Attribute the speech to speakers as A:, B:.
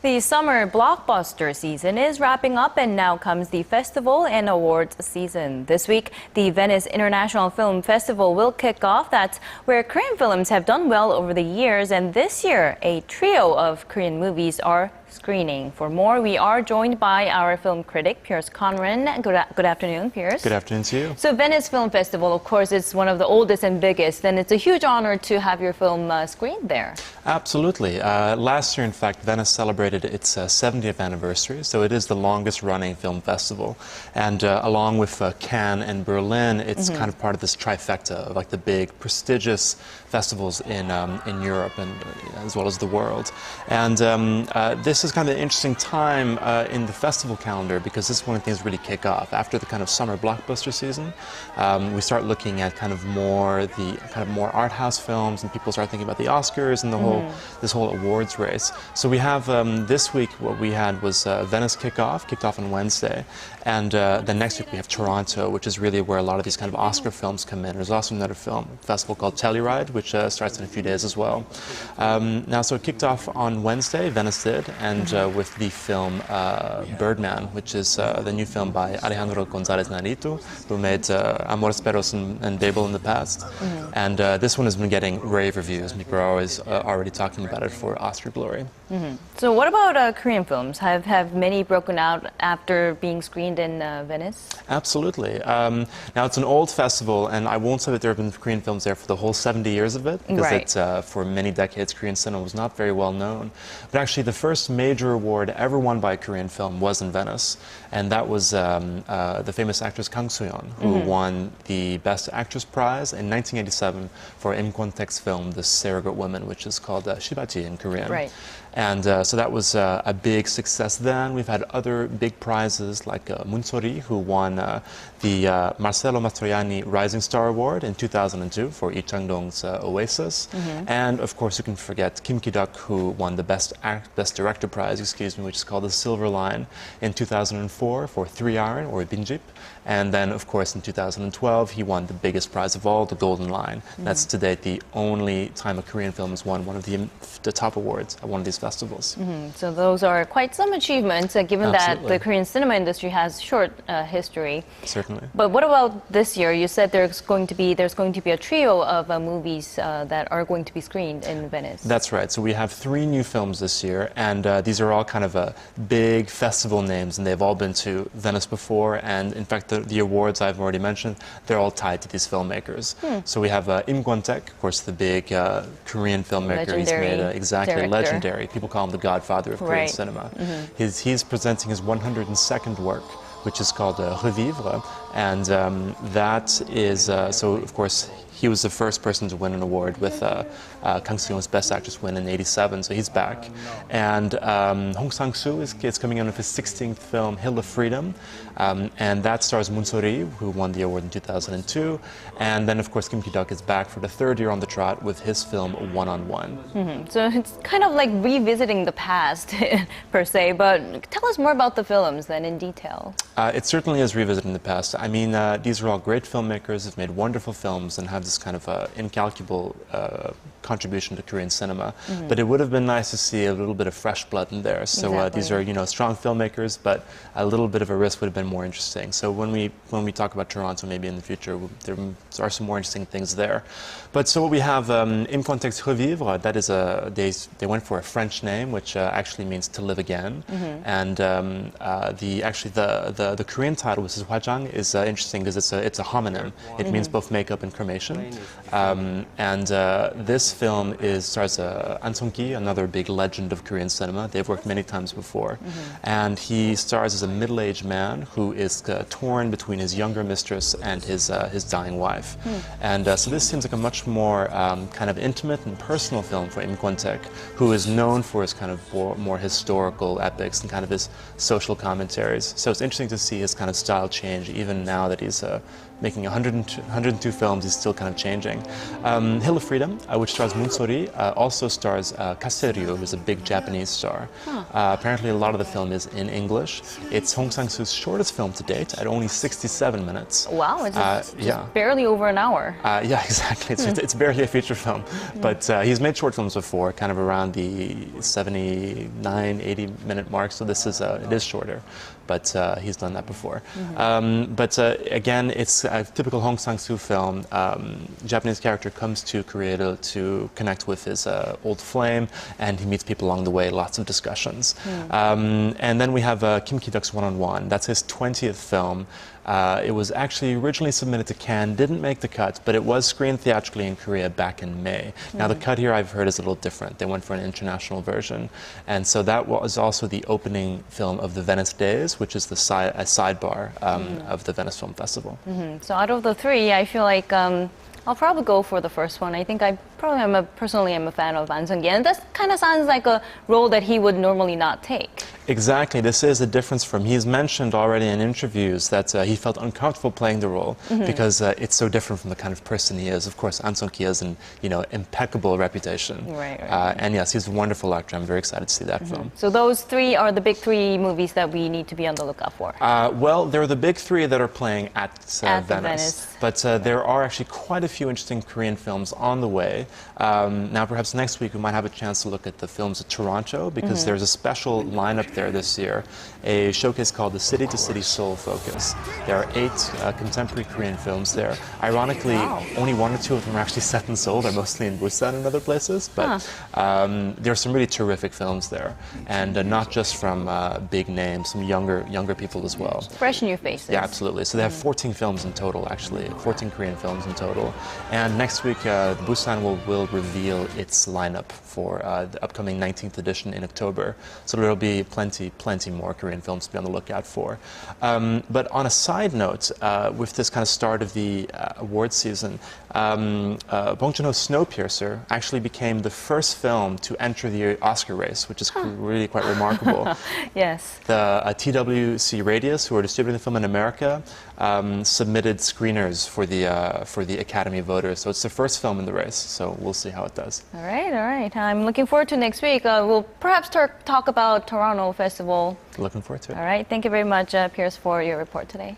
A: The summer blockbuster season is wrapping up, and now comes the festival and awards season. This week, the Venice International Film Festival will kick off. That's where Korean films have done well over the years, and this year, a trio of Korean movies are screening. For more, we are joined by our film critic, Pierce Conran. Good afternoon, Pierce.
B: Good afternoon to you.
A: So Venice Film Festival, of course, is one of the oldest and biggest, and it's a huge honor to have your film screened there.
B: Absolutely. Last year, in fact, Venice celebrated its 70th anniversary, so it is the longest running film festival. And along with Cannes and Berlin, it's kind of part of this trifecta of like the big prestigious festivals in Europe and as well as the world. And this is kind of an interesting time in the festival calendar because this is when things really kick off. After the kind of summer blockbuster season, we start looking at kind of more art house films, and people start thinking about the Oscars and the this whole awards race. So we have this week what we had was Venice kicked off on Wednesday, and then next week we have Toronto, which is really where a lot of these kind of Oscar films come in. There's also another film festival called Telluride, which starts in a few days as well. Now, so it kicked off on Wednesday, Venice did, and with the film Birdman, which is the new film by Alejandro Gonzalez Inarritu, who made Amores Perros and Babel in the past. And this one has been getting rave reviews. People are always already talking about it for Oscar glory.
A: So what about Korean films? Have many broken out after being screened in Venice?
B: Absolutely. Now, it's an old festival, and I won't say that there have been Korean films there for the whole 70 years of it, because for many decades, Korean cinema was not very well known. But actually, the first major award ever won by a Korean film was in Venice, and that was the famous actress Kang Soo-yeon, who won the Best Actress prize in 1987 for Im Kwon-taek's film The Surrogate Woman, which is called Shibaji in Korean.
A: Right.
B: And so that was a big success then. We've had other big prizes like Moonsori, who won the Marcello Mastroianni Rising Star Award in 2002 for Lee Chang-dong's Oasis. And of course, you can forget Kim Ki-duk, who won the Best Director prize, which is called The Silver Line in 2004 for 3 Iron or Binjip. And then, of course, in 2012, he won the biggest prize of all, the Golden Line. That's to date the only time a Korean film has won one of the top awards at one of these festivals.
A: So those are quite some achievements, given that the Korean cinema industry has short history.
B: Certainly.
A: But what about this year? You said there's going to be a trio of movies that are going to be screened in Venice.
B: That's right. So we have 3 new films this year, and these are all kind of big festival names, and they've all been to Venice before. And in fact, the awards I've already mentioned, they're all tied to these filmmakers. So we have Im Kwon-taek, of course, the big Korean filmmaker.
A: Legendary.
B: He's made exactly
A: director.
B: Legendary. People call him the godfather of Korean cinema. He's presenting his 102nd work, which is called Revivre, and that is, so of course, he was the first person to win an award with Kang Soo-yeon's Best Actress win in '87, so he's back. And Hong Sang-soo is coming in with his 16th film, Hill of Freedom, and that stars Moonsori, who won the award in 2002. And then, of course, Kim Ki-duk is back for the 3rd year on the trot with his film One on One.
A: So it's kind of like revisiting the past, per se, but tell us more about the films then in detail.
B: It certainly is revisiting the past. I mean, these are all great filmmakers, have made wonderful films, and have this kind of incalculable contribution to Korean cinema. But it would have been nice to see a little bit of fresh blood in there. So these are, strong filmmakers, but a little bit of a risk would have been more interesting. So when we talk about Toronto, maybe in the future, there are some more interesting things there. But so what we have in context Revivre, that is they went for a French name, which actually means to live again. And the Korean title, which is Hwajang, is interesting because it's a homonym. It means both makeup and cremation. And this film stars An Song-ki, another big legend of Korean cinema. They've worked many times before. And he stars as a middle-aged man who is torn between his younger mistress and his dying wife. And so this seems like a much more kind of intimate and personal film for Im Kwon-taek, who is known for his kind of more historical epics and kind of his social commentaries. So it's interesting to see his kind of style change, even now that he's making 102 films. He's still kind of changing. Hill of Freedom, which stars Moon So-ri, also stars Kaseryu, who's a big Japanese star. Apparently, a lot of the film is in English. It's Hong Sang-soo's shortest film to date, at only 67 minutes.
A: Wow, it's just barely over an hour.
B: Yeah, exactly. It's barely a feature film. But he's made short films before, kind of around the 79, 80-minute mark, so this is it is shorter. But he's done that before. But again, it's a typical Hong Sang-soo film. Japanese character comes to Korea to connect with his old flame, and he meets people along the way, lots of discussions. And then we have Kim Ki-duk's One-on-One. That's his 20th film. It was actually originally submitted to Cannes, didn't make the cut, but it was screened theatrically in Korea back in May. Now the cut here I've heard is a little different. They went for an international version. And so that was also the opening film of the Venice Days, which is the sidebar of the Venice Film Festival.
A: So out of the three, I feel like I'll probably go for the first one. I think I probably personally am a fan of An Seung-gi, and that kind of sounds like a role that he would normally not take.
B: Exactly. This is a difference from, he's mentioned already in interviews that he felt uncomfortable playing the role because it's so different from the kind of person he is. Of course, An Seung-gi has an impeccable reputation.
A: Right.
B: And yes, he's a wonderful actor. I'm very excited to see that film.
A: So those three are the big three movies that we need to be on the lookout for.
B: Well, there are the big three that are playing at
A: Venice.
B: But there are actually quite a few interesting Korean films on the way. Now, perhaps next week we might have a chance to look at the films of Toronto, because there's a special lineup there this year, a showcase called the City to City Seoul Focus. There are 8 contemporary Korean films there. Ironically, only 1 or 2 of them are actually set in Seoul. They're mostly in Busan and other places. But there are some really terrific films there, and not just from big names, some younger people as well.
A: Fresh new faces.
B: Yeah, absolutely. So they have 14 films in total, actually, 14 Korean films in total. And next week, Busan will reveal its lineup for the upcoming 19th edition in October. So there'll be plenty more Korean films to be on the lookout for. But on a side note, with this kind of start of the award season, Bong Joon-ho's Snowpiercer actually became the first film to enter the Oscar race, which is really quite remarkable.
A: Yes.
B: The TWC Radius, who are distributing the film in America, submitted screeners for the Academy voters. So it's the first film in the race. So we'll see how it does.
A: All right. I'm looking forward to next week. We'll perhaps talk about Toronto Festival.
B: Looking forward to it.
A: All right. Thank you very much, Pierce, for your report today.